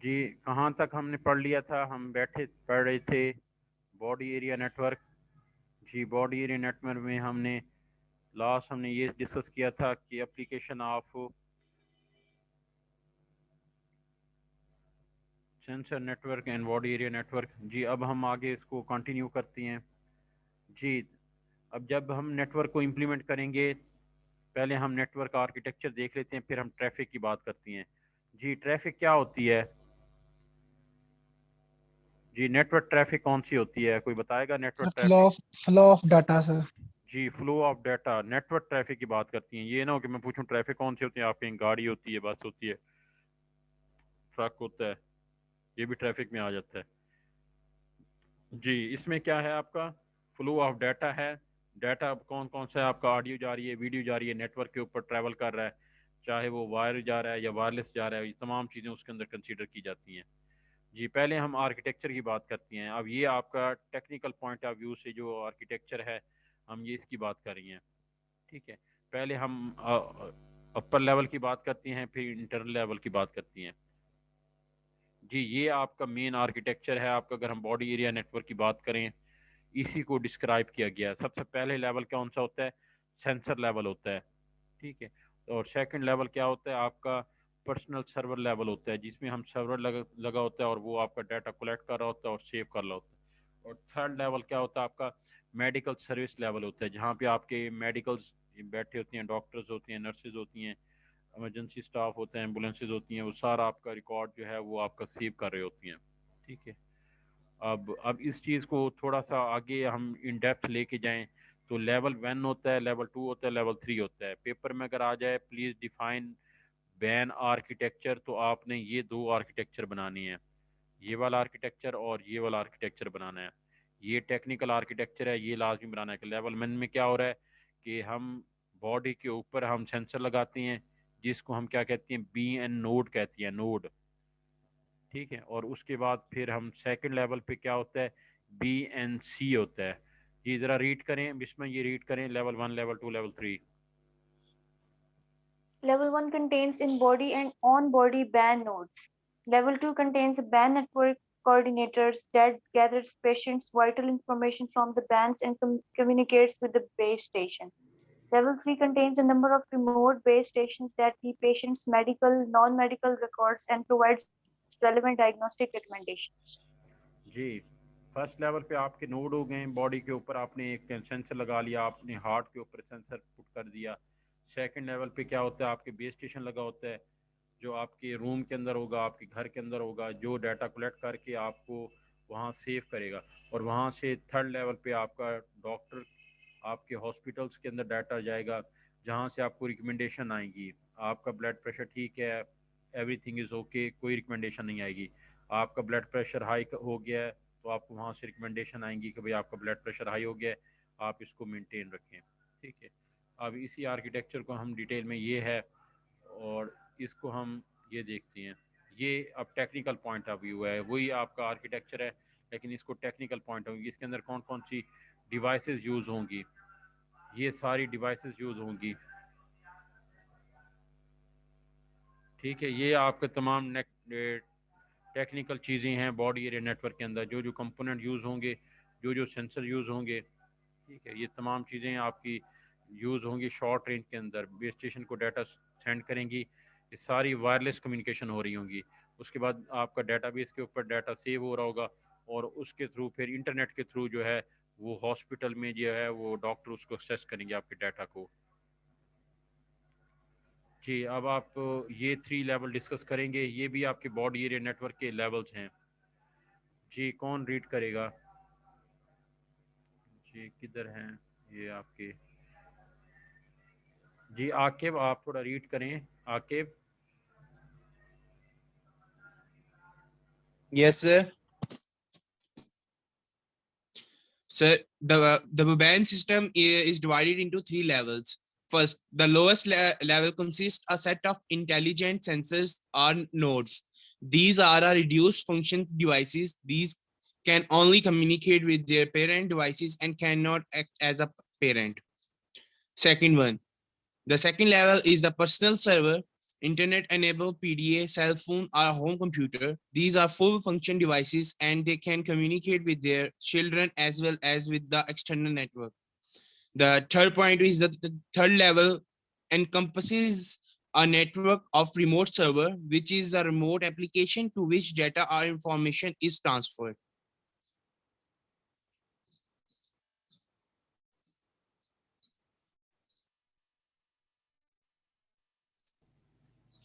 جی کہاں تک ہم نے پڑھ لیا تھا؟ ہم بیٹھے پڑھ رہے تھے باڈی ایریا نیٹورک. جی باڈی ایریا نیٹورک میں ہم نے لاسٹ ہم نے یہ ڈسکس کیا تھا کہ application of sensor network and body area network. جی اب ہم آگے اس کو کنٹینیو کرتے ہیں. جی اب جب ہم نیٹورک کو امپلیمنٹ کریں گے پہلے ہم نیٹورک آرکیٹیکچر دیکھ لیتے ہیں پھر ہم ٹریفک کی بات کرتے ہیں. جی ٹریفک کیا ہوتی ہے؟ جی نیٹورک ٹریفک کون سی ہوتی ہے؟ کوئی بتائے گا sir network flow traffic? Of flow of data sir. جی flow of data network traffic کی بات کرتی ہیں. یہ نہ ہو کہ میں پوچھوں ٹریفک کون سی ہوتی ہے، آپ کہیں گاڑی ہوتی ہے، بس ہوتی ہے، ٹرک ہوتا ہے، یہ بھی ٹریفک میں آ جاتا ہے. جی اس میں کیا ہے آپ کا فلو آف ڈیٹا ہے. ڈیٹا کون کون سا ہے آپ کا؟ آڈیو جا رہی ہے، ویڈیو جا رہی ہے، نیٹورک کے اوپر ٹریول کر رہا ہے، چاہے وہ وائر جا رہا ہے یا وائرلیس جا رہا ہے، یہ تمام چیزیں اس کے اندر کنسیڈر کی جاتی ہیں. جی پہلے ہم آرکیٹیکچر کی بات کرتے ہیں. اب یہ آپ کا ٹیکنیکل پوائنٹ آف ویو سے جو آرکیٹیکچر ہے ہم یہ اس کی بات کر رہی ہیں. ٹھیک ہے پہلے ہم اپر لیول کی بات کرتے ہیں پھر انٹرنل لیول کی بات کرتی ہیں. جی یہ آپ کا مین آرکیٹیکچر ہے آپ کا. اگر ہم باڈی ایریا نیٹورک کی بات کریں اسی کو ڈسکرائب کیا گیا ہے. سب سے پہلے لیول کون سا ہوتا ہے؟ سینسر لیول ہوتا ہے. ٹھیک ہے اور سیکنڈ لیول کیا ہوتا ہے آپ کا؟ پرسنل سرور لیول ہوتا ہے جس میں ہم سرور لگا ہوتا ہے اور وہ آپ کا ڈیٹا کلیکٹ کر رہا ہوتا ہے اور سیو کر رہا ہوتا ہے. اور تھرڈ لیول کیا ہوتا ہے آپ کا؟ میڈیکل سروس لیول ہوتا ہے جہاں پہ آپ کے میڈیکلز بیٹھے ہوتے ہیں، ڈاکٹرز ہوتے ہیں، نرسز ہوتی ہیں، ایمرجنسی سٹاف ہوتے ہیں، ایمبولینسز ہوتی ہیں، وہ سارا آپ کا ریکارڈ جو ہے وہ آپ کا سیو کر رہے ہوتی ہیں. ٹھیک ہے اب اس چیز کو تھوڑا سا آگے ہم ان ڈیپتھ لے کے جائیں تو لیول 1 ہوتا ہے، لیول 2 ہوتا ہے، لیول 3 ہوتا ہے. پیپر میں اگر آ جائے پلیز ڈیفائن بین آرکیٹیکچر تو آپ نے یہ دو آرکیٹیکچر بنانی ہے، یہ والا آرکیٹیکچر اور یہ والا آرکیٹیکچر بنانا ہے. یہ ٹیکنیکل آرکیٹیکچر ہے، یہ لازمی بنانا ہے. کہ لیول 1 میں کیا ہو رہا ہے کہ ہم باڈی کے اوپر ہم سینسر لگاتے ہیں جس کو ہم کیا کہتے ہیں؟ بی این نوڈ کہتی ہیں، نوڈ. ٹھیک ہے اور اس کے بعد پھر ہم سیکنڈ لیول پہ کیا ہوتا ہے؟ بی این سی ہوتا ہے. جی ذرا ریڈ کریں بسم یہ ریڈ کریں level 1 level 2 level 3. Level 1 contains in-body and on-body band nodes. Level 2 contains a band network coordinators that gathers patients' vital information from the bands and communicates with the base station. Level 3 contains a number of remote base stations that keep patients' medical, non-medical records and provides relevant diagnostic recommendations. G first level پہ آپ کے node ہو گئے body کے اوپر، آپ نے ایک sensor لگا لیا، آپ نے ہارٹ کے اوپر سینسر پٹ کر دیا. سیکنڈ لیول پہ کیا ہوتا ہے؟ آپ کے بیس اسٹیشن لگا ہوتا ہے جو آپ کے روم کے اندر ہوگا، آپ کے گھر کے اندر ہوگا، جو ڈیٹا کلیکٹ کر کے آپ کو وہاں سیو کرے گا. اور وہاں سے تھرڈ لیول پہ آپ کا ڈاکٹر آپ کے ہاسپٹلس کے اندر ڈیٹا جائے گا جہاں سے آپ کو ریکمنڈیشن آئیں گی. آپ کا بلڈ پریشر ٹھیک ہے، ایوری تھنگ از اوکے، کوئی ریکمنڈیشن نہیں آئے گی. آپ کا بلڈ پریشر ہائی ہو گیا ہے تو آپ کو وہاں سے ریکمنڈیشن آئیں گی کہ بھائی آپ کا بلڈ پریشر ہائی ہو گیا ہے، آپ اس کو مینٹین رکھیں. ٹھیک ہے اب اسی آرکیٹیکچر کو ہم ڈیٹیل میں یہ ہے اور اس کو ہم یہ دیکھتے ہیں. یہ اب ٹیکنیکل پوائنٹ آف ویو ہے، وہی آپ کا آرکیٹیکچر ہے لیکن اس کو ٹیکنیکل پوائنٹ آف ویو اس کے اندر کون کون سی ڈیوائسز یوز ہوں گی. یہ ساری ڈیوائسز یوز ہوں گی. ٹھیک ہے یہ آپ کے تمام ٹیکنیکل چیزیں ہیں باڈی ایریا نیٹورک کے اندر، جو جو کمپوننٹ یوز ہوں گے، جو جو سینسر یوز ہوں گے. ٹھیک ہے یہ تمام چیزیں آپ کی یوز ہوں گی شارٹ رینج کے اندر. بیس اسٹیشن کو ڈیٹا سینڈ کریں گی، یہ ساری وائرلیس کمیونیکیشن ہو رہی ہوں گی. اس کے بعد آپ کا ڈیٹا بیس کے اوپر ڈیٹا سیو ہو رہا ہوگا اور اس کے تھرو پھر انٹرنیٹ کے تھرو جو ہے وہ ہاسپٹل میں جو ہے وہ ڈاکٹر اس کو ایکسیس کریں گے آپ کے ڈیٹا کو. جی اب آپ یہ 3 لیول ڈسکس کریں گے، یہ بھی آپ کے باڈی ایریا نیٹورک کے لیولز ہیں. جی کون ریڈ کرے گا؟ جی کدھر ہیں یہ آپ کے؟ جی عاقب آپ تھوڑا ریڈ کریں. Aqib Yes, sir. So the band system is divided into 3 levels. First, the lowest level consists a set of intelligent sensors or nodes. These are a reduced function devices. These can only communicate with their parent devices and cannot act as a parent. Second one, the second level is the personal server. internet-enabled PDA, cell phone, or home computer. These are full-function devices, and they can communicate with their children as well as with the external network. The third point is that the third level encompasses a network of remote server, which is the remote application to which data or information is transferred.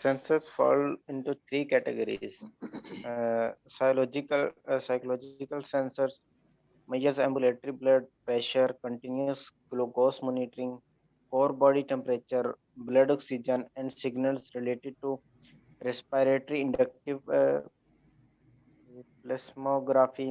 Sensors fall into three categories. Psychological sensors measures ambulatory blood pressure, continuous glucose monitoring, core body temperature, blood oxygen, and signals related to respiratory inductive plethysmography,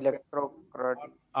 electrocardiogram.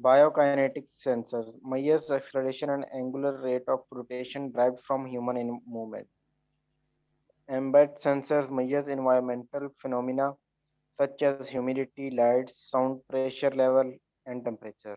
biokinetic sensors measures acceleration and angular rate of rotation derived from human movement. Embed sensors measures environmental phenomena such as humidity, light, sound, pressure level, and temperature.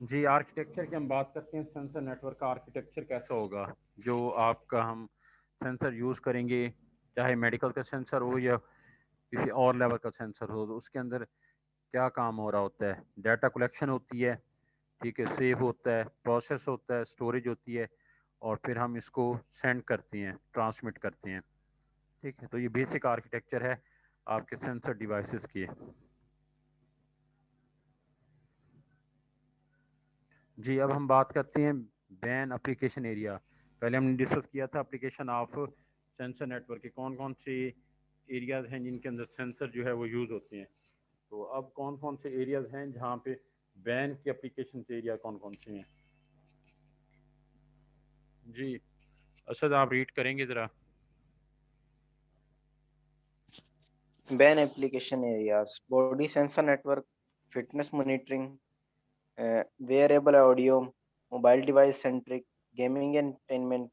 جی architecture کی ہم بات کرتے ہیں. Sensor network کا architecture کیسا ہوگا جو آپ کا ہم سینسر یوز کریں گے, چاہے میڈیکل کا سینسر ہو یا کسی اور لیول کا سینسر ہو, تو اس کے اندر کیا کام ہو رہا ہوتا ہے. ڈیٹا کلیکشن ہوتی ہے, ٹھیک ہے, سیو ہوتا ہے, پروسیس ہوتا ہے, اسٹوریج ہوتی ہے, اور پھر ہم اس کو سینڈ کرتے ہیں, ٹرانسمٹ کرتے ہیں. ٹھیک ہے, تو یہ بیسک آرکیٹیکچر ہے آپ کے سینسر ڈیوائسز کی. جی اب ہم بات کرتے ہیں بین اپلیکیشن ایریا. پہلے ہم نے ڈسکس کیا تھا application of sensor network کے کون کون سے ایریاز ہیں جن کے اندر سینسر جو ہے وہ یوز ہوتے ہیں. تو اب کون کون سے ایریاز ہیں جہاں پہ بین کی اپلیکیشن ایریا کون کون سے ہیں. جی اسد آپ ریڈ کریں گے ذرا. Ban application areas, body sensor network, fitness monitoring, wearable audio, mobile device centric, gaming entertainment,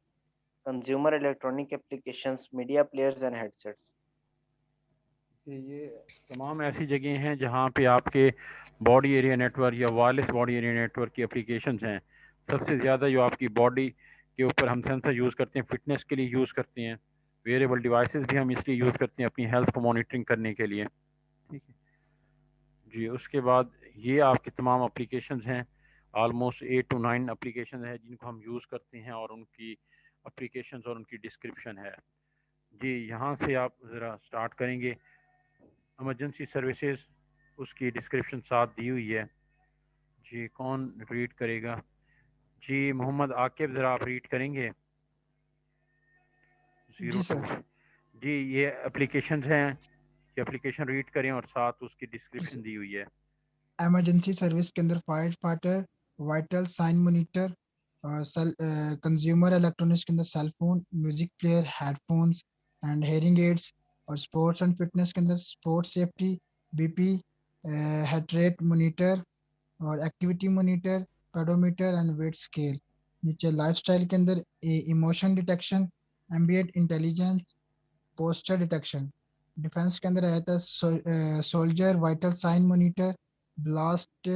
consumer electronic applications, media players and headsets. کہ یہ تمام ایسی جگہیں ہیں جہاں پہ آپ کے باڈی ایریا نیٹ ورک یا wireless body area network کی اپلیکیشنز ہیں. سب سے زیادہ جو آپ کی باڈی کے اوپر ہم سینسر یوز کرتے ہیں فٹنس کے لیے یوز کرتے ہیں. ویئریبل ڈیوائسز بھی ہم اس لیے یوز کرتے ہیں اپنی ہیلتھ کو مانیٹرنگ کرنے کے لیے. ٹھیک ہے جی. اس کے بعد یہ آپ کی تمام اپلیکیشنز ہیں, آلموسٹ 8 to 9 اپلیکیشنز ہیں جن کو ہم یوز کرتے ہیں, اور ان کی اپلیکیشنز اور ان کی ڈسکرپشن ہے. جی یہاں سے آپ ذرا سٹارٹ کریں گے. ایمرجنسی سروسز اس کی ڈسکرپشن ساتھ دی ہوئی ہے. جی کون ریڈ کرے گا؟ جی محمد عاقب ذرا آپ ریڈ کریں گے. جی 02. سر. جی یہ اپلیکیشنز ہیں, یہ اپلیکیشن ریڈ کریں اور ساتھ اس کی ڈسکرپشن دی ہوئی ہے. ایمرجنسی سروس کے اندر firefighter, vital sign monitor, consumer electronics کے اندر cell phone, music player, headphones and hearing aids, اور اسپورٹس اینڈ فٹنس کے اندر sport safety, B P, heart rate monitor, اور activity monitor, pedometer and weight scale. نیچے lifestyle کے اندر emotion detection, ambient intelligence, posture detection. Defence کے اندر آتا ہے soldier vital sign monitor, blast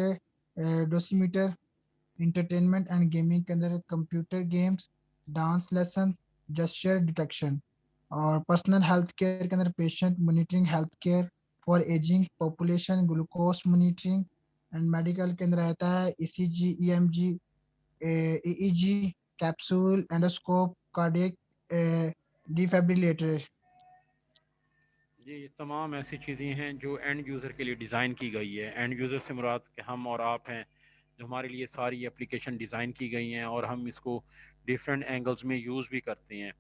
dosimeter. Entertainment and gaming کے اندر computer games, dance lesson, gesture detection. اور پرسنل ہیلتھ کیئر کے اندر patient monitoring, health care for ageing population, glucose monitoring. And medical کے اندر آتا ہے E C G, E M G, E E G, capsule, endoscope, cardiac defibrillator. جی یہ تمام ایسی چیزیں ہیں جو اینڈ یوزر کے لیے ڈیزائن کی گئی ہے. اینڈ یوزر سے مراد کہ ہم اور آپ ہیں, جو ہمارے لیے ساری اپلیکیشن ڈیزائن کی گئی ہیں اور ہم اس کو ڈفرینٹ اینگلز میں یوز بھی کرتے ہیں.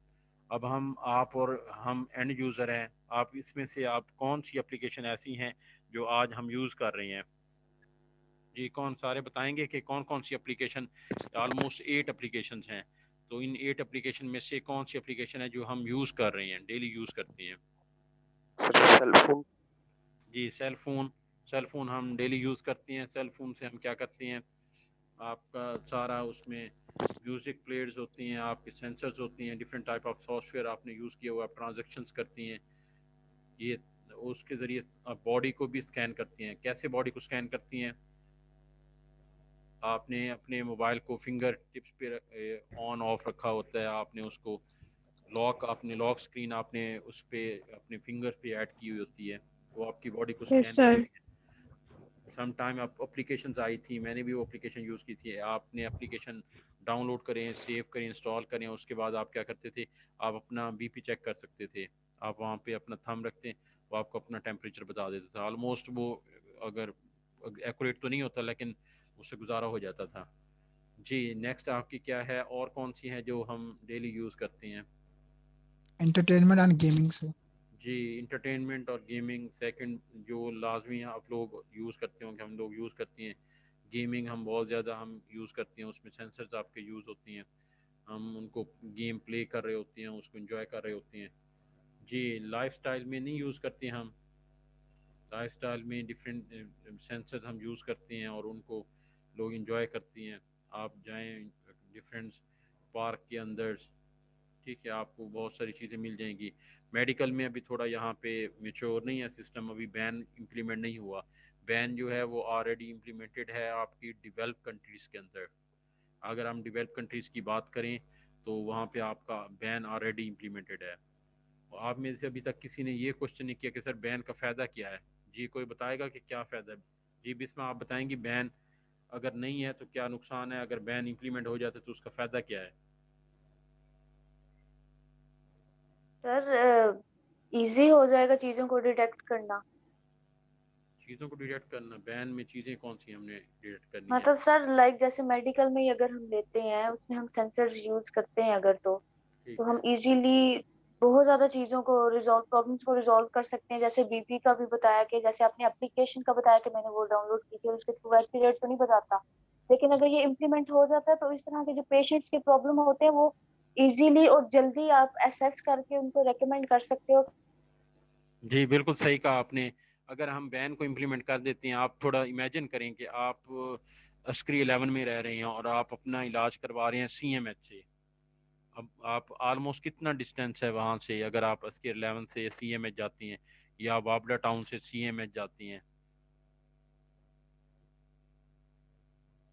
اب آپ اور ہم اینڈ یوزر ہیں. آپ اس میں سے آپ کون سی اپلیکیشن ایسی ہیں جو آج ہم یوز کر رہے ہیں؟ جی کون سارے بتائیں گے کہ کون کون سی اپلیکیشن؟ آلموسٹ 8 اپلیکیشنز ہیں. تو ان 8 اپلیکیشن میں سے کون سی اپلیکیشن ہے جو ہم یوز کر رہے ہیں, ڈیلی یوز کرتے ہیں؟ Cell phone. جی سیل فون ہم ڈیلی یوز کرتے ہیں. سیل فون سے ہم کیا کرتے ہیں, آپ کا سارا اس میں میوزک پلیئرز ہوتی ہیں, آپ کے سینسرز ہوتی ہیں, different type of soft where آپ نے یوز کیا ہوا, آپ ٹرانزیکشنز کرتی ہیں. یہ اس کے ذریعے آپ باڈی کو بھی اسکین کرتی ہیں. کیسے باڈی کو اسکین کرتی ہیں؟ آپ نے اپنے موبائل کو فنگر ٹپس پہ آن آف رکھا ہوتا ہے, آپ نے اس کو اپنے لاک اسکرین آپ نے اس پہ اپنے فنگر پہ ایڈ کی ہوئی ہوتی ہے, وہ آپ کی باڈی کو Yes, اسکین sir. کرتی ہے. سم ٹائم اپلیکیشنز آئی تھی, میں نے بھی وہ اپلیکیشن یوز کی تھی. آپ نے اپلیکیشن ڈاؤن لوڈ کریں, سیو کریں, انسٹال کریں, اس کے بعد آپ کیا کرتے تھے, آپ اپنا بی پی چیک کر سکتے تھے. آپ وہاں پہ اپنا تھم رکھتے ہیں, وہ آپ کو اپنا ٹیمپریچر بتا دیتا تھا. آلموسٹ وہ اگر ایکوریٹ تو نہیں ہوتا لیکن اس سے گزارا ہو جاتا تھا. جی نیکسٹ آپ کی کیا ہے, اور کون سی ہیں جو ہم ڈیلی یوز کرتے ہیں؟ انٹرٹینمنٹ اینڈ گیمنگ سے. جی انٹرٹینمنٹ اور گیمنگ سیکنڈ جو لازمی آپ لوگ یوز کرتے ہوں گے, ہم لوگ یوز کرتے ہیں. گیمنگ ہم بہت زیادہ ہم یوز کرتے ہیں, اس میں سینسرز آپ کے یوز ہوتی ہیں, ہم ان کو گیم پلے کر رہے ہوتے ہیں, اس کو انجوائے کر رہے ہوتے ہیں. جی لائف سٹائل میں نہیں یوز کرتے ہم, لائف سٹائل میں ڈفرینٹ سینسر ہم یوز کرتے ہیں اور ان کو لوگ انجوائے کرتے ہیں. آپ جائیں ڈفرینٹ پارک کے اندر, ٹھیک ہے, آپ کو بہت ساری چیزیں مل جائیں گی. میڈیکل میں ابھی تھوڑا یہاں پہ میچور نہیں ہے سسٹم, ابھی بین امپلیمنٹ نہیں ہوا. بین جو ہے وہ آلریڈی امپلیمنٹڈ ہے آپ کی ڈیولپ کنٹریز کے اندر. اگر ہم ڈیولپ کنٹریز کی بات کریں تو وہاں پہ آپ کا بین آلریڈی امپلیمنٹڈ ہے. آپ میں سے ابھی تک کسی نے یہ کوشچن نہیں کیا کہ سر بین کا فائدہ کیا ہے. جی کوئی بتائے گا کہ کیا فائدہ ہے؟ جی بسم آپ بتائیں گی بین اگر نہیں ہے تو کیا نقصان ہے, اگر بین امپلیمنٹ ہو جاتا ہے تو اس کا فائدہ کیا ہے؟ سر ایزی ہو جائے گا چیزوں کو ڈیٹیکٹ کرنا. چیزوں کو ڈیٹیکٹ کرنا, بین میں چیزیں کون سی ہم نے ڈیٹیکٹ کرنی ہے؟ مطلب سر لائک جیسے میڈیکل میں ہی اگر ہم لیتے ہیں اس میں ہم سینسرز یوز کرتے ہیں اگر تو ٹھیک ہم ہے. ایزیلی بہت زیادہ چیزوں کو پرابلمس کو ریزالو کر سکتے ہیں. جیسے بی پی کا بھی بتایا کہ جیسے آپ نے اپلیکیشن کا بتایا کہ میں نے وہ ڈاؤن لوڈ کی تھی, اس کے تھرو ایکسپائری ڈیٹ تو نہیں بتاتا, لیکن اگر یہ امپلیمنٹ ہو جاتا ہے تو اس طرح کے جو پیشنٹس کے پرابلم ہوتے ہیں وہ ایزیلی اور جلدی آپ ایسیس کر کے ان کو ریکمینڈ کر سکتے ہو. جی بالکل صحیح کہا آپ نے. اگر ہم بین کو امپلیمنٹ کر دیتے ہیں, آپ تھوڑا امیجن کریں کہ آپ عسکری 11 میں رہ رہے ہیں اور آپ اپنا علاج کروا رہے ہیں سی ایم ایچ سے. اب آپ آلموسٹ کتنا ڈسٹینس ہے وہاں سے, اگر آپ عسکری 11 سے سی ایم ایچ جاتی ہیں یا وابلا ٹاؤن سے سی ایم ایچ جاتی ہیں؟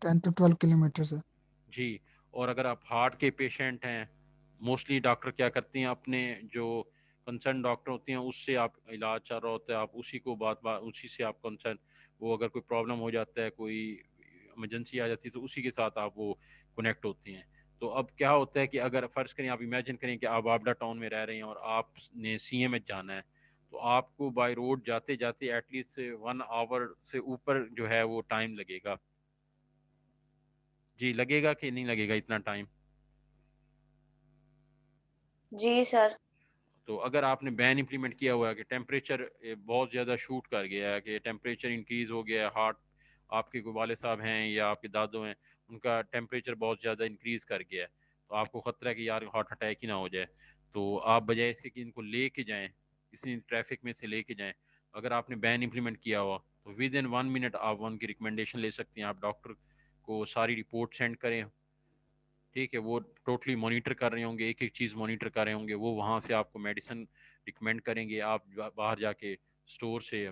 10 to 12 kilometers ہے. جی, اور اگر آپ ہارٹ کے پیشنٹ ہیں, موسٹلی ڈاکٹر کیا کرتے ہیں اپنے جو کنسرن ڈاکٹر ہوتے ہیں اس سے آپ علاج چل رہا ہوتا ہے, آپ اسی کو اسی سے آپ کنسرن, وہ اگر کوئی پرابلم ہو جاتا ہے, کوئی ایمرجنسی آ جاتی ہے تو اسی کے ساتھ آپ وہ کنیکٹ ہوتے ہیں. تو اب کیا ہوتا ہے کہ اگر فرض کریں, آپ امیجن کریں کہ آپ وابلا ٹاؤن میں رہ رہے ہیں اور آپ نے سی ایم ایچ جانا ہے, تو آپ کو بائی روڈ جاتے جاتے ایٹ لیسٹ 1 آور سے اوپر جو ہے وہ ٹائم لگے گا. جی لگے گا کہ نہیں لگے گا اتنا ٹائم؟ جی سر. تو اگر آپ نے بین امپلیمنٹ کیا ہوا ہے کہ ٹیمپریچر بہت زیادہ شوٹ کر گیا ہے, کہ ٹیمپریچر انکریز ہو گیا ہے, ہارٹ آپ کے کوئی والد صاحب ہیں یا آپ کے دادو ہیں ان کا ٹیمپریچر بہت زیادہ انکریز کر گیا ہے, تو آپ کو خطرہ ہے کہ یار ہارٹ اٹیک ہی نہ ہو جائے, تو آپ بجائے اس کے کہ ان کو لے کے جائیں, اسی ٹریفک میں سے لے کے جائیں, اگر آپ نے بین امپلیمنٹ کیا ہوا تو ود ان 1 منٹ آپ ان کی ریکمنڈیشن لے سکتے ہیں. آپ ڈاکٹر کو ساری رپورٹ سینڈ کریں, ٹھیک ہے, وہ ٹوٹلی مانیٹر کر رہے ہوں گے, ایک ایک چیز مانیٹر کر رہے ہوں گے, وہ وہاں سے آپ کو میڈیسن ریکمینڈ کریں گے, آپ باہر جا کے اسٹور سے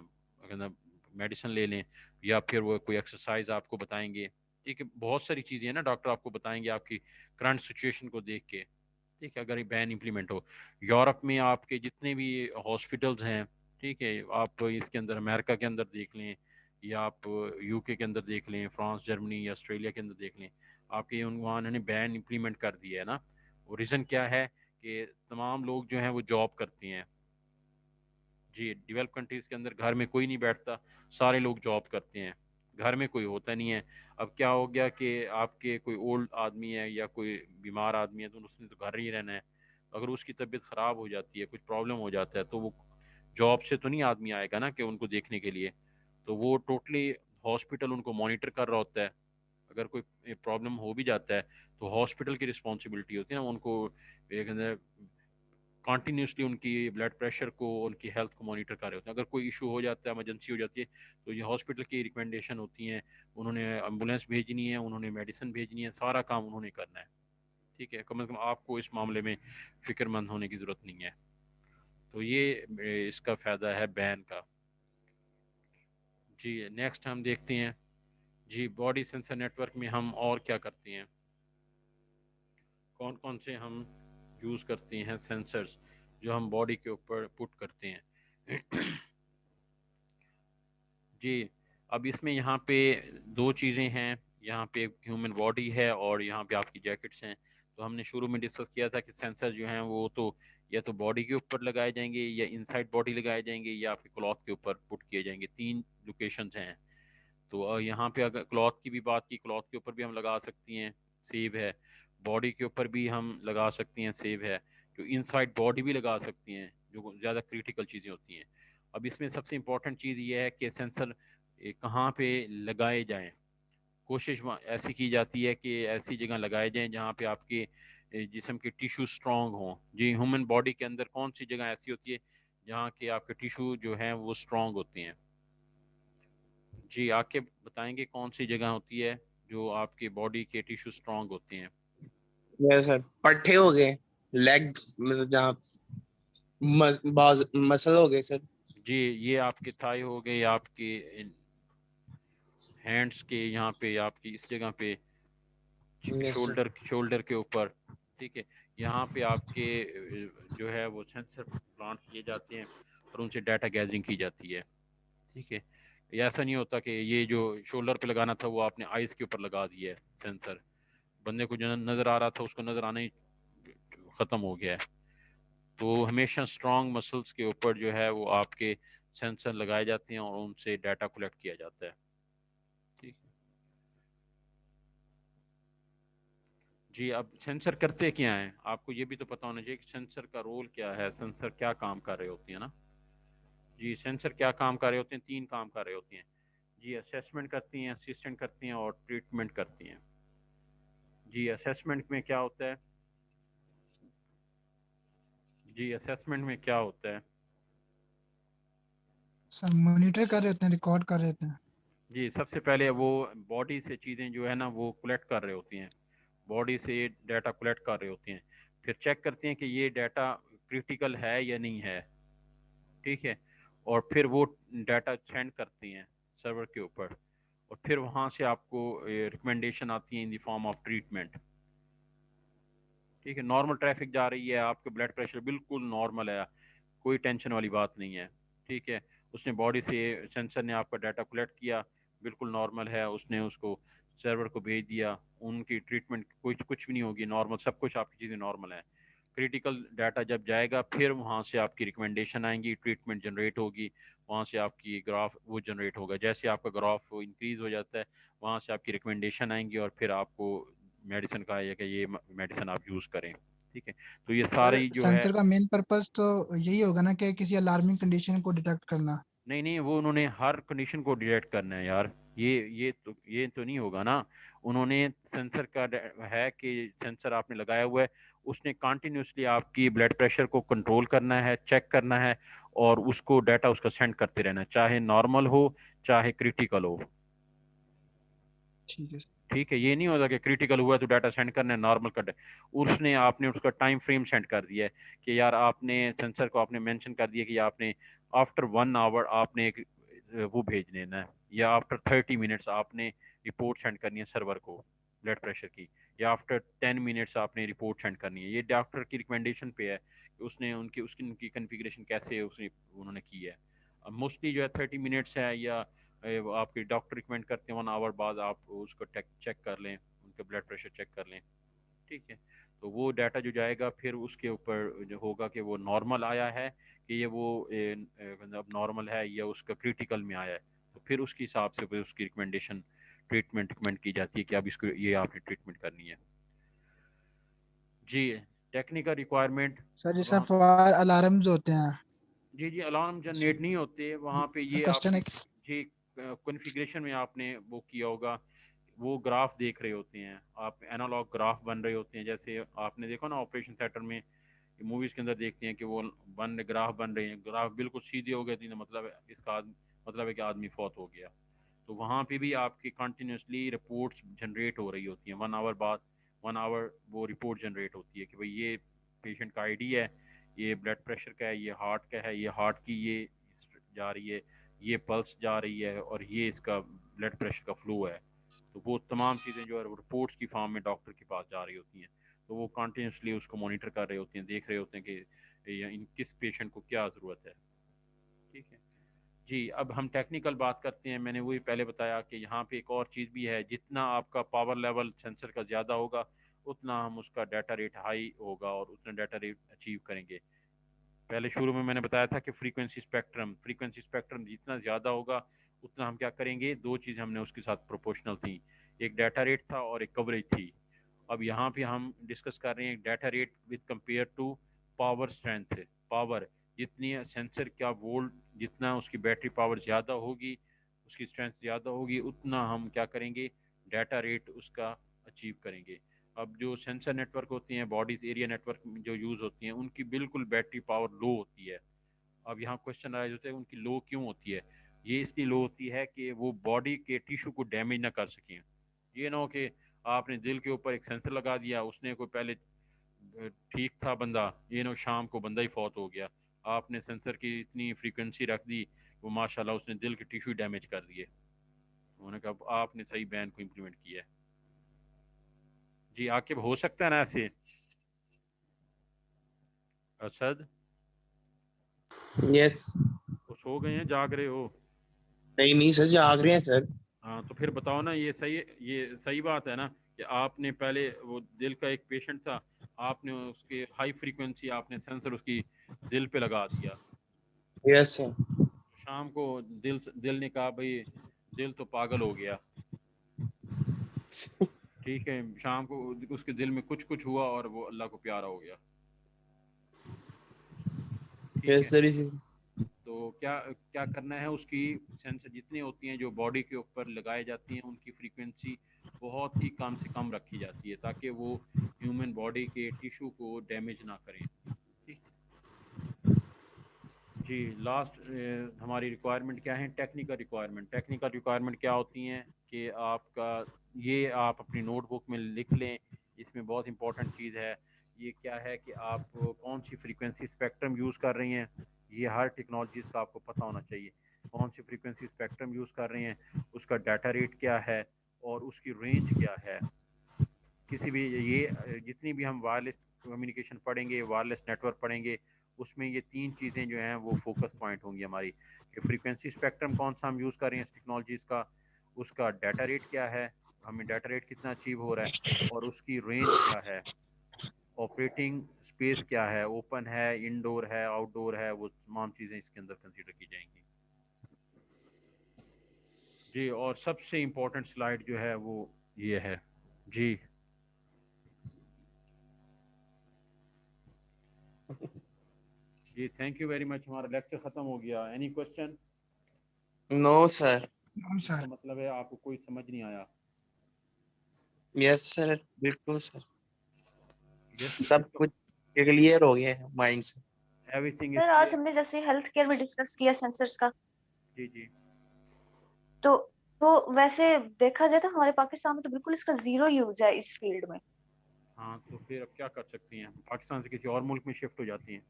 میڈیسن لے لیں, یا پھر وہ کوئی ایکسرسائز آپ کو بتائیں گے. ٹھیک ہے, بہت ساری چیزیں ہیں نا ڈاکٹر آپ کو بتائیں گے آپ کی کرنٹ سچویشن کو دیکھ کے. ٹھیک ہے, اگر یہ بین امپلیمنٹ ہو. یورپ میں آپ کے جتنے بھی ہاسپٹلز ہیں, ٹھیک ہے, آپ اس کے اندر امریکہ کے اندر دیکھ لیں, یا آپ یو کے اندر دیکھ لیں, فرانس, جرمنی یا آسٹریلیا کے اندر دیکھ لیں, آپ کے وہاں انہوں نے بین امپلیمنٹ کر دیا ہے نا. وہ ریزن کیا ہے کہ تمام لوگ جو ہیں وہ جاب کرتے ہیں. جی ڈیولپ کنٹریز کے اندر گھر میں کوئی نہیں بیٹھتا, سارے لوگ جاب کرتے ہیں, گھر میں کوئی ہوتا نہیں ہے. اب کیا ہو گیا کہ آپ کے کوئی اولڈ آدمی ہے یا کوئی بیمار آدمی ہے تو اس نے تو گھر ہی رہنا ہے. اگر اس کی طبیعت خراب ہو جاتی ہے, کچھ پرابلم ہو جاتا ہے, تو وہ جاب سے تو نہیں آدمی آئے گا نا کہ ان کو دیکھنے کے لیے, تو وہ ٹوٹلی ہاسپٹل ان کو مانیٹر کر رہا ہوتا ہے. اگر کوئی پرابلم ہو بھی جاتا ہے تو ہاسپٹل کی رسپانسبلٹی ہوتی ہے نا, ان کو ایک کنٹینیوسلی ان کی بلڈ پریشر کو, ان کی ہیلتھ کو مانیٹر کر رہے ہوتے ہیں. اگر کوئی ایشو ہو جاتا ہے, ایمرجنسی ہو جاتی ہے, تو یہ ہاسپٹل کی ریکمنڈیشن ہوتی ہیں, انہوں نے ایمبولینس بھیجنی ہے, انہوں نے میڈیسن بھیجنی ہے, سارا کام انہوں نے کرنا ہے. ٹھیک ہے, کم از کم آپ کو اس معاملے میں فکر مند ہونے کی ضرورت نہیں ہے. تو یہ اس کا فائدہ ہے بین کا. جی نیکسٹ ہم دیکھتے ہیں. جی باڈی سینسر نیٹ ورک میں ہم اور کیا کرتے ہیں, کون کون سے ہم یوز کرتے ہیں سینسرز جو ہم باڈی کے اوپر پٹ کرتے ہیں. جی اب اس میں یہاں پہ 2 چیزیں ہیں, یہاں پہ ہیومن باڈی ہے اور یہاں پہ آپ کی جیکٹس ہیں. تو ہم نے شروع میں ڈسکس کیا تھا کہ سینسر جو ہیں وہ تو یا تو باڈی کے اوپر لگائے جائیں گے, یا انسائڈ باڈی لگائے جائیں گے, یا آپ کے کلاتھ کے اوپر پٹ کیے جائیں گے. 3 لوکیشنز ہیں. تو یہاں پہ اگر کلاتھ کی بھی بات کی, کلاتھ کے اوپر بھی ہم لگا سکتی ہیں, سیو ہے. باڈی کے اوپر بھی ہم لگا سکتی ہیں, سیو ہے. جو انسائڈ باڈی بھی لگا سکتی ہیں, جو زیادہ کریٹیکل چیزیں ہوتی ہیں. اب اس میں سب سے امپورٹنٹ چیز یہ ہے کہ سینسر کہاں پہ لگائے جائیں. کوشش ایسی کی جاتی ہے کہ ایسی جگہ لگائے جائیں جہاں پہ آپ کے جسم کے ٹیشو اسٹرانگ ہوں. جی ہیومن باڈی کے اندر کون سی جگہ ایسی ہوتی ہے جہاں کہ آپ کے ٹیشو جو ہیں وہ اسٹرانگ ہوتے ہیں؟ جی آ کے بتائیں گے کون سی جگہ ہوتی ہے جو آپ کی باڈی کے ٹیشو اسٹرانگ ہوتے ہیں؟ یس سر, پٹھے ہو گئے, لیگ مطلب جہاں مسل ہو گئے سر. جی یہ آپ کے تھائی ہو گئے, آپ کے ہینڈس کے یہاں پہ آپ کی اس جگہ پہ Yes, sir. شولڈر کے اوپر، ٹھیک ہے، یہاں پہ آپ کے جو ہے وہ سینسر پلانٹ کیے جاتے ہیں اور ان سے ڈیٹا گیدرنگ کی جاتی ہے، ٹھیک ہے. یہ ایسا نہیں ہوتا کہ یہ جو شولڈر پہ لگانا تھا وہ آپ نے آئز کے اوپر لگا دیا ہے سینسر، بندے کو جو نظر آ رہا تھا اس کو نظر آنا ہی ختم ہو گیا ہے. تو ہمیشہ اسٹرانگ مسلس کے اوپر جو ہے وہ آپ کے سینسر لگائے جاتے ہیں اور ان سے ڈیٹا کلیکٹ کیا جاتا ہے، ٹھیک ہے جی. اب سینسر کرتے کیا ہیں آپ کو یہ بھی تو پتا ہونا چاہیے کہ سینسر کا رول کیا ہے، سینسر کیا کام کر رہے ہوتے ہیں نا. جی سینسر کیا کام کر رہے ہوتے ہیں؟ 3 کام کر رہے ہوتے ہیں جی. اسیسمنٹ کرتی ہیں، اسسٹنٹ کرتی ہیں اور ٹریٹمنٹ کرتی ہیں. جی اسیسمنٹ میں کیا ہوتا ہے؟ جی اسیسمنٹ میں کیا ہوتا ہے؟ سر مانیٹر کر رہے ہوتے ہیں، ریکارڈ کر رہے ہوتے ہیں. جی سب سے پہلے وہ باڈی سے چیزیں جو ہے نا وہ کلیکٹ کر رہے ہوتی ہیں، باڈی سے ڈیٹا کلیکٹ کر رہے ہوتے ہیں، پھر چیک کرتے ہیں کہ یہ ڈیٹا کریٹیکل ہے یا نہیں ہے، ٹھیک ہے، اور پھر وہ ڈیٹا سینڈ کرتی ہیں سرور کے اوپر، اور پھر وہاں سے آپ کو ریکمنڈیشن آتی ہیں ان دی فارم آف ٹریٹمنٹ، ٹھیک ہے. نارمل ٹریفک جا رہی ہے، آپ کے بلڈ پریشر بالکل نارمل ہے، کوئی ٹینشن والی بات نہیں ہے، ٹھیک ہے. اس نے باڈی سے سینسر نے آپ کا ڈیٹا کلیکٹ کیا، بالکل نارمل ہے، اس نے اس کو سرور کو بھیج دیا، ان کی ٹریٹمنٹ کچھ بھی نہیں ہوگی، نارمل سب کچھ آپ کی چیزیں نارمل ہیں. کریٹیکل ڈیٹا جب جائے گا پھر وہاں سے آپ کی ریکمنڈیشن آئیں گی، ٹریٹمنٹ جنریٹ ہوگی، وہاں سے آپ کی گراف وہ جنریٹ ہوگا، جیسے آپ کا گراف انکریز ہو جاتا ہے وہاں سے آپ کی ریکمنڈیشن آئیں گی اور پھر آپ کو میڈیسن کا ہے کہ یہ میڈیسن آپ یوز کریں، ٹھیک ہے. تو یہ سر ساری جو ہے سینسر کا مین پرپز تو یہی ہوگا نا کہ کسی الارمنگ کنڈیشن کو ڈیٹیکٹ کرنا. نہیں وہ انہوں نے ہر کنڈیشن کو ڈیٹیکٹ کرنا ہے یار، یہ تو نہیں ہوگا نا. انہوں نے سینسر کا ہے کہ سینسر آپ نے لگایا ہوا ہے، اس نے کنٹینیوسلی آپ کی بلڈ پریشر کو کنٹرول کرنا ہے، چیک کرنا ہے اور اس کو ڈیٹا اس کا سینڈ کرتے رہنا ہے، چاہے نارمل ہو چاہے کریٹیکل ہو، ٹھیک ہے سر. ٹھیک ہے. یہ نہیں ہوتا کہ کریٹیکل ہوا ہے تو ڈیٹا سینڈ کرنا ہے، نارمل کر اس نے آپ نے اس کا ٹائم فریم سینڈ کر دیا ہے کہ یار آپ نے سینسر کو آپ نے مینشن کر دیا کہ آپ نے آفٹر 1 آور آپ نے ایک وہ بھیج دینا ہے، یا آفٹر 30 منٹس آپ نے رپورٹ سینڈ کرنی ہے سرور کو بلڈ پریشر کی، یا آفٹر 10 منٹس آپ نے رپورٹ سینڈ کرنی ہے. یہ ڈاکٹر کی ریکمنڈیشن پہ ہے کہ اس نے ان کی کنفیگریشن کیسے انہوں نے کی ہے. موسٹلی جو ہے 30 منٹس ہے، یا آپ کے ڈاکٹر ریکمینڈ کرتے ہیں 1 آور بعد آپ اس کو چیک کر لیں، ان کا بلڈ پریشر چیک کر لیں، ٹھیک ہے. تو وہ ڈیٹا جو جائے گا پھر اس کے اوپر جو ہوگا کہ وہ نارمل آیا ہے کہ یہ وہ مطلب نارمل ہے یا اس کا کریٹیکل میں آیا ہے، تو پھر اس کے حساب سے پھر اس کی ریکمنڈیشن ریکمینڈ کی جاتی ہے کہ اب اس کو یہ آپ نے ٹریٹمنٹ کرنی ہے. جی ٹیکنیکل ریکوائرمنٹ سر جیسا وہاں فوائر الارمز ہوتے ہیں. جی الارم جنریٹ نہیں ہوتے وہاں پہ، سر یہ آپ کوشچن کی ہے جی کنفیگریشن میں آپ نے وہ کیا ہوگا، وہ گراف دیکھ رہے ہوتے ہیں آپ، اینالاگ گراف بن رہے ہوتے ہیں، جیسے آپ نے دیکھا نا آپریشن تھیٹر میں موویز کے اندر دیکھتے ہیں کہ وہ گراف بن رہے ہیں، گراف بالکل سیدھے ہو گئے تھے، مطلب اس کا مطلب ہے کہ آدمی فوت ہو گیا. تو وہاں پہ بھی آپ کی کنٹینیوسلی رپورٹس جنریٹ ہو رہی ہوتی ہیں، 1 آور بعد 1 آور وہ رپورٹ جنریٹ ہوتی ہے کہ بھئی یہ پیشنٹ کا آئی ڈی ہے، یہ بلڈ پریشر کا ہے، یہ ہارٹ کا ہے، یہ ہارٹ کی یہ جا رہی ہے، یہ پلس جا رہی ہے اور یہ اس کا بلڈ پریشر کا فلو ہے. تو وہ تمام چیزیں جو ہے رپورٹس کی فارم میں ڈاکٹر کے پاس جا رہی ہوتی ہیں، تو وہ کنٹینیوسلی اس کو مانیٹر کر رہے ہوتے ہیں، دیکھ رہے ہوتے ہیں کہ ان کس پیشنٹ کو کیا ضرورت ہے، ٹھیک ہے جی. اب ہم ٹیکنیکل بات کرتے ہیں. میں نے وہی پہلے بتایا کہ یہاں پہ ایک اور چیز بھی ہے، جتنا آپ کا پاور لیول سینسر کا زیادہ ہوگا اتنا ہم اس کا ڈیٹا ریٹ ہائی ہوگا اور اتنا ڈیٹا ریٹ اچیو کریں گے. پہلے شروع میں نے بتایا تھا کہ فریکوینسی اسپیکٹرم جتنا زیادہ ہوگا اتنا ہم کیا کریں گے، 2 چیزیں ہم نے اس کے ساتھ پروپورشنل تھیں، ایک ڈیٹا ریٹ تھا اور ایک کوریج تھی. اب یہاں پہ ہم ڈسکس کر رہے ہیں data rate with compare to power strength. Power جتنی سینسر کیا وولٹ، جتنا اس کی بیٹری پاور زیادہ ہوگی، اس کی اسٹرینتھ زیادہ ہوگی، اتنا ہم کیا کریں گے، ڈیٹا ریٹ اس کا اچیو کریں گے. اب جو سینسر نیٹ ورک ہوتی ہیں، باڈیز ایریا نیٹ ورک جو یوز ہوتی ہیں، ان کی بالکل بیٹری پاور لو ہوتی ہے. اب یہاں کوشچن رائز ہوتا ہے ان کی لو کیوں ہوتی ہے؟ یہ اس لیے لو ہوتی ہے کہ وہ باڈی کے ٹیشو کو ڈیمیج نہ کر سکیں. یہ نہ ہو کہ آپ نے دل کے اوپر ایک سینسر لگا دیا، اس نے کوئی پہلے ٹھیک تھا بندہ، یہ نہ شام کو بندہ ہی فوت ہو گیا، آپ نے سینسر کی اتنی فریکوینسی رکھ دی وہ ماشاءاللہ اس نے دل کے ٹیشو ڈیمیج کر دیے. انہوں نے کہا آپ نے صحیح بین کو امپلیمنٹ کیا ہے. جی عاقب ہو سکتا ہے نا ایسے؟ اسد یس. وہ سو گئے ہیں جاگ رہے ہو؟ نہیں سر جاگ رہے ہیں سر. ہاں تو پھر بتاؤ نا، یہ صحیح بات ہے نا کہ آپ نے پہلے وہ دل کا ایک پیشنٹ تھا، آپ نے اس کے ہائی فریکوینسی آپ نے سینسر اس کی دل پہ لگا دیا. یس سر. شام کو دل نے کہا بھائی دل تو پاگل ہو گیا. ٹھیک ہے، شام کو اس کے دل میں کچھ ہوا اور وہ اللہ کو پیارا ہو گیا. ٹھیک یس ہے، سر. تو کیا کرنا ہے، اس کی سینسر جتنی ہوتی ہیں جو باڈی کے اوپر لگائے جاتی ہیں ان کی فریکوینسی بہت ہی کم سے کم رکھی جاتی ہے تاکہ وہ ہیومن باڈی کے ٹیشو کو ڈیمیج نہ کریں. ٹھیک جی. لاسٹ ہماری ریکوائرمنٹ کیا ہے؟ Technical requirement. ٹیکنیکل ریکوائرمنٹ کیا ہوتی ہیں کہ آپ اپنی نوٹ بک میں لکھ لیں. اس میں بہت امپورٹنٹ چیز ہے. یہ کیا ہے کہ آپ کون سی فریکوینسی اسپیکٹرم یوز کر رہی ہیں. یہ ہر ٹیکنالوجیز کا آپ کو پتہ ہونا چاہیے کون سی فریکوینسی اسپیکٹرم یوز کر رہی ہیں، اس کا ڈیٹا ریٹ کیا ہے اور اس کی رینج کیا ہے. کسی بھی یہ جتنی بھی ہم وائرلیس کمیونیکیشن پڑھیں گے، وائرلیس نیٹ ورک پڑھیں گے، اس میں یہ 3 چیزیں جو ہیں وہ فوکس پوائنٹ ہوں گی ہماری کہ فریکوینسی اسپیکٹرم کون سا ہم یوز کر رہے ہیں اس ٹیکنالوجیز کا، اس کا ڈیٹا ریٹ کیا ہے، ہمیں ڈیٹا ریٹ کتنا اچیو ہو رہا ہے، اور اس کی رینج کیا ہے، آپریٹنگ اسپیس کیا ہے، اوپن ہے، انڈور ہے، آؤٹ ڈور ہے، وہ تمام چیزیں اس کے اندر کنسیڈر کی جائیں گی. جی. اور سب سے امپورٹنٹ سلائیڈ جو ہے وہ یہ ہے. جی جی تھینک یو ویری مچ. ہمارا لیکچر ختم ہو گیا. Any question? No sir. ہاں اس سر. کا مطلب ہے آپ کو کوئی سمجھ نہیں آیا. یس سر بالکل سر. یس سب کچھ کلیئر ہو گیا ہے مائنڈ سے. ایوری تھنگ سر از آج کلیئر. ہم نے جیسے ہیلتھ کیئر میں ڈسکس کیا سینسرز کا، جی جی. تو ویسے دیکھا جائے تو ہمارے پاکستان میں تو بالکل اس کا زیرو یوز ہے اس فیلڈ میں. ہاں تو پھر اب کیا کر سکتی ہیں؟ پاکستان سے کسی اور ملک میں شفٹ ہو جاتی ہیں.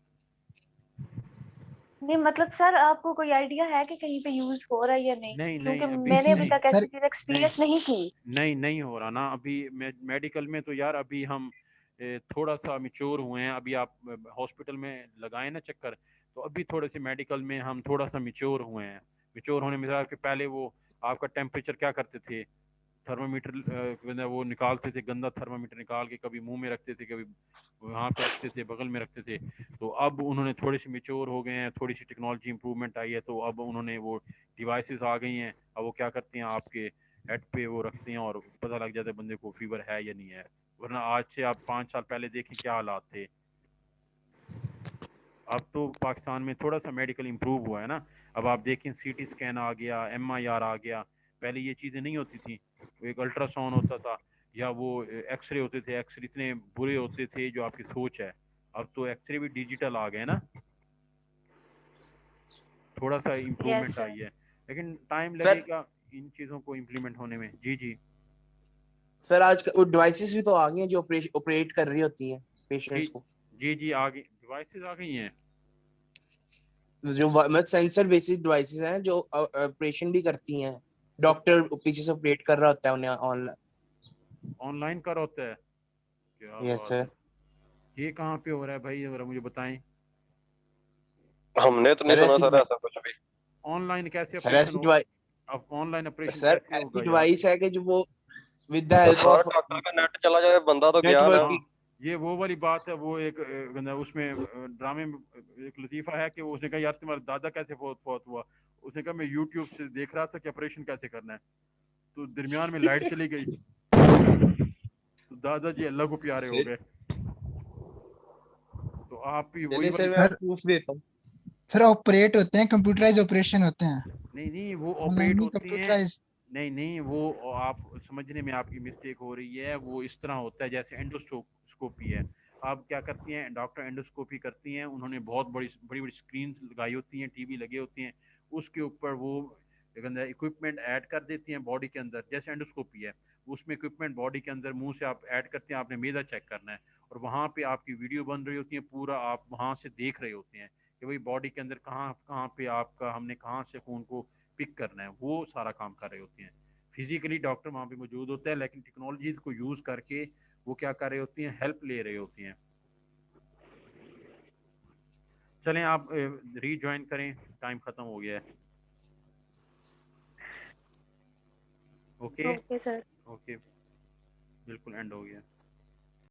نہیں مطلب سر آپ کو کوئی آئیڈیا ہے کہ کہیں پہ یوز ہو رہا ہے یا نہیں؟ کیونکہ میں نے ابھی تک سر ایسی چیز ایکسپیرینس نہیں کی. نہیں ہو رہا نا ابھی. میڈیکل میں تو یار ابھی ہم تھوڑا سا میچور ہوئے ہیں. ابھی آپ ہاسپٹل میں لگائیں نا چکر، تو ابھی تھوڑے سے میڈیکل میں ہم تھوڑا سا میچور ہوئے ہیں. میچور ہونے میں کہ پہلے وہ آپ کا ٹیمپریچر کیا کرتے تھے، تھرمو میٹر وہ نکالتے تھے، گندا تھرمو میٹر نکال کے کبھی منہ میں رکھتے تھے، کبھی وہاں پہ رکھتے تھے، بغل میں رکھتے تھے. تو اب انہوں نے تھوڑے سے میچور ہو گئے ہیں، تھوڑی سی ٹیکنالوجی امپروومنٹ آئی ہے، تو اب انہوں نے وہ ڈیوائسز آ گئی ہیں. اب وہ کیا کرتے ہیں، آپ کے ہیڈ پہ وہ رکھتے ہیں اور پتہ لگ جاتا ہے بندے کو فیور ہے یا نہیں ہے. ورنہ آج سے آپ 5 سال پہلے دیکھیں کیا حالات تھے. اب تو پاکستان میں تھوڑا سا میڈیکل امپروو ہوا ہے نا. اب آپ دیکھیں سی ٹی اسکین آ گیا، MIR آ گیا. پہلے یہ چیزیں نہیں ہوتی تھیں. ایک الٹرا ساؤنڈ ہوتا تھا یا وہ ایکس رے ہوتے تھے. ایکس رے اتنے برے ہوتے تھے جو آپ کی سوچ ہے. اب تو ایکس رے بھی ڈیجیٹل آ گئے نا. تھوڑا سا یس امپروومنٹ سر. آئی ہے لیکن ٹائم سر لگے گا ان چیزوں کو امپلیمنٹ ہونے میں. جی جی سر آج کل وہ ڈیوائسز بھی تو آ گئی ہیں جو آپریٹ کر رہی ہوتی ہیں جی پیشنٹس کو. جی آگے ڈیوائسز آ گئی ہیں. جو سینسر بیسڈ ڈیوائسز ہیں جو آپریشن بھی کرتی ہیں. ڈاکٹر پیچھے سے آپریٹ کر رہا ہوتا ہے انہیں آن لائن. آن لائن کر ہوتا ہے. کیا یس بات سر. ہے. یہ کہاں پہ ہو رہا ہے بھائی، ذرا مجھے بتائیں. ہم نے تو نہیں سر سنا ایسی سر ایسا کچھ بھی. آن لائن کیسے سر آپریشن ایسی ہو؟ ڈیوائس اب آن لائن آپریشن سر کیسے ایسی ہوگا یار؟ ڈیوائس ہے کہ جو وہ ود دا تو ہیلپ سر آف ڈاکٹر کا نیٹ چلا جائے بندہ تو نیٹ گیا نا. ہاں ورکنگ. یہ وہ والی بات ہے. وہ ایک اس میں ڈرامے میں ایک لطیفہ ہے کہ اس نے کہا یار تمہارا دادا کیسے فوت ہوا. اس نے کہا میں یوٹیوب سے دیکھ رہا تھا کہ آپریشن کیسے کرنا ہے. تو درمیان میں لائٹ چلی گئی تو دادا جی اللہ کو پیارے ہو گئے. تو آپ بھی وہی چلیے سر والی. میں سر پروف دیتا ہوں. سر آپریٹ ہوتے ہیں، کمپیوٹرائز آپریشن ہوتے ہیں، نہیں وہ آن لائن آپریٹ نہیں ہوتی ہیں. کمپیوٹرائز. نہیں وہ آپ سمجھنے میں آپ کی مسٹیک ہو رہی ہے. وہ اس طرح ہوتا ہے جیسے انڈوسکوپی ہے. آپ کیا کرتی ہیں، ڈاکٹر انڈوسکوپی کرتی ہیں. انہوں نے بہت بڑی اسکرینز لگائی ہوتی ہیں، ٹی وی لگے ہوتے ہیں. اس کے اوپر وہ اکوپمنٹ ایڈ کر دیتی ہیں باڈی کے اندر. جیسے انڈوسکوپی ہے اس میں اکوپمنٹ باڈی کے اندر منہ سے آپ ایڈ کرتے ہیں. آپ نے میدا چیک کرنا ہے اور وہاں پہ آپ کی ویڈیو بن رہی ہوتی ہے. پورا آپ وہاں سے دیکھ رہے ہوتے ہیں کہ بھائی باڈی کے اندر کہاں پہ آپ کا ہم نے کہاں سے خون کو پک کرنا ہے. وہ سارا کام کر رہے ہوتے ہیں. فزیکلی ڈاکٹر وہاں پہ موجود ہوتا ہے لیکن ٹیکنالوجیز کو یوز کر کے وہ کیا کر رہے ہوتی ہیں, ہیلپ لے رہے ہوتی ہیں. چلیں آپ ری جوائن کریں, ٹائم ختم ہو گیا ہے. Okay okay sir. اوکے بالکل اینڈ ہو گیا.